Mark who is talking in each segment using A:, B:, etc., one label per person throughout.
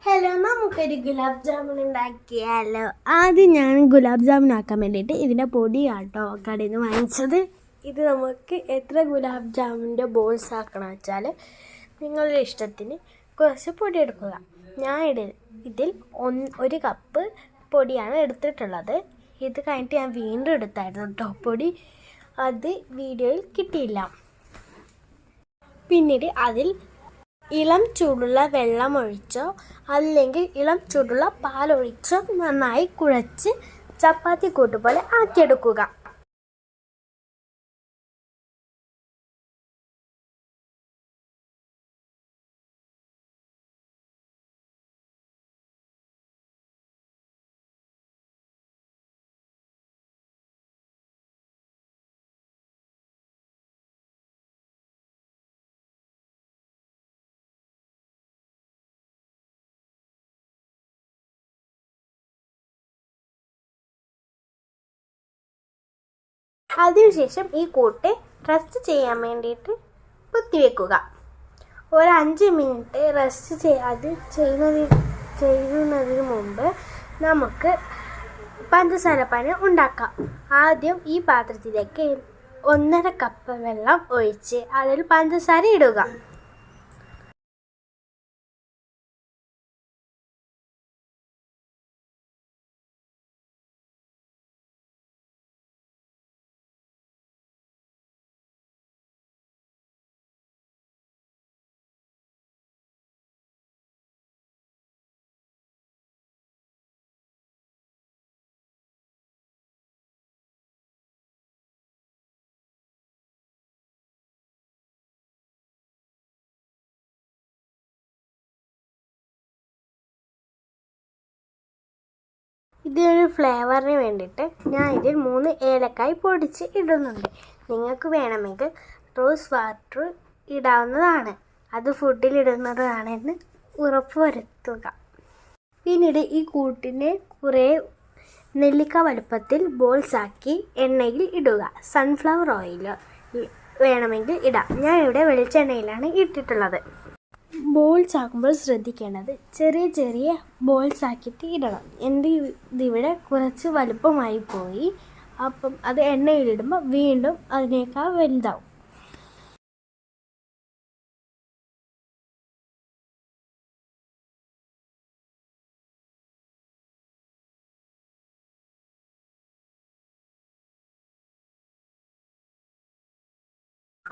A: Hello, നമുക്കൊരു ഗുലാബ് ജാമുൻ ഉണ്ടാക്കിയാലോ. ആദ്യം ഞാൻ ഗുലാബ് ജാമുൻ ആക്കാൻ വേണ്ടിയിട്ട് ഇതിൻ്റെ പൊടിയാട്ടോ കടയിൽ നിന്ന് വാങ്ങിച്ചത്. ഇത് നമുക്ക് എത്ര ഗുലാബ് ജാമുൻ്റെ ബോൾസ് ആക്കണം വെച്ചാൽ നിങ്ങളുടെ ഇഷ്ടത്തിന് കുറച്ച് പൊടി എടുക്കുക. ഞാൻ ഇതിൽ 1 കപ്പ് പൊടിയാണ് എടുത്തിട്ടുള്ളത്. ഇത് കഴിഞ്ഞിട്ട് ഞാൻ വീണ്ടും എടുത്തായിരുന്നു കേട്ടോ പൊടി. അത് വീഡിയോയിൽ കിട്ടിയില്ല. പിന്നീട് അതിൽ ഇളം ചൂടുള്ള വെള്ളം ഒഴിച്ചോ അല്ലെങ്കിൽ ഇളം ചൂടുള്ള പാലൊഴിച്ചോ നന്നായി കുഴച്ച് ചപ്പാത്തി കൂട്ട് പോലെ ആക്കിയെടുക്കുക. അതിനുശേഷം ഈ കൂട്ട് റെസ്റ്റ് ചെയ്യാൻ വേണ്ടിയിട്ട് കുത്തിവെക്കുക. ഒരു 5 മിനിറ്റ് റെസ്റ്റ് ചെയ്യുന്നതിന് മുമ്പ് നമുക്ക് പഞ്ചസാര പാനി ഉണ്ടാക്കാം. ആദ്യം ഈ പാത്രത്തിലേക്ക് 1.5 കപ്പ് വെള്ളം ഒഴിച്ച് അതിൽ പഞ്ചസാര ഇടുക. ഇതിനൊരു ഫ്ലേവറിന് വേണ്ടിയിട്ട് ഞാൻ ഇതിൽ 3 ഏലക്കായ് പൊടിച്ച് ഇടുന്നുണ്ട്. നിങ്ങൾക്ക് വേണമെങ്കിൽ റോസ് വാട്ടർ ഇടാവുന്നതാണ്. അത് ഫുഡിലിടുന്നതാണെന്ന് ഉറപ്പുവരുത്തുക. പിന്നീട് ഈ കൂട്ടിനെ കുറേ നെല്ലിക്ക വലുപ്പത്തിൽ ബോൾസാക്കി എണ്ണയിൽ ഇടുക. സൺഫ്ലവർ ഓയിൽ വേണമെങ്കിൽ ഇടാം. ഞാൻ ഇവിടെ വെളിച്ചെണ്ണയിലാണ് ഇട്ടിട്ടുള്ളത്. ബോൾസ് ആക്കുമ്പോൾ ശ്രദ്ധിക്കേണ്ടത് ചെറിയ ചെറിയ ബോൾസ് ആക്കിയിട്ട് ഇടണം. എൻ്റെ ഇതിവിടെ കുറച്ച് വലുപ്പമായി പോയി. അപ്പം അത് എണ്ണയിലിടുമ്പോൾ വീണ്ടും അതിനേക്കാൾ വലുതാവും.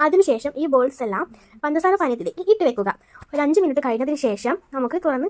A: അതിനുശേഷം ഈ ബോൾസ് എല്ലാം പഞ്ചസാര പാനീയത്തിലേക്ക് ഇട്ട് വെക്കുക. ഒരു 5 മിനിറ്റ് കഴിഞ്ഞതിന് ശേഷം നമുക്ക് തുറന്ന്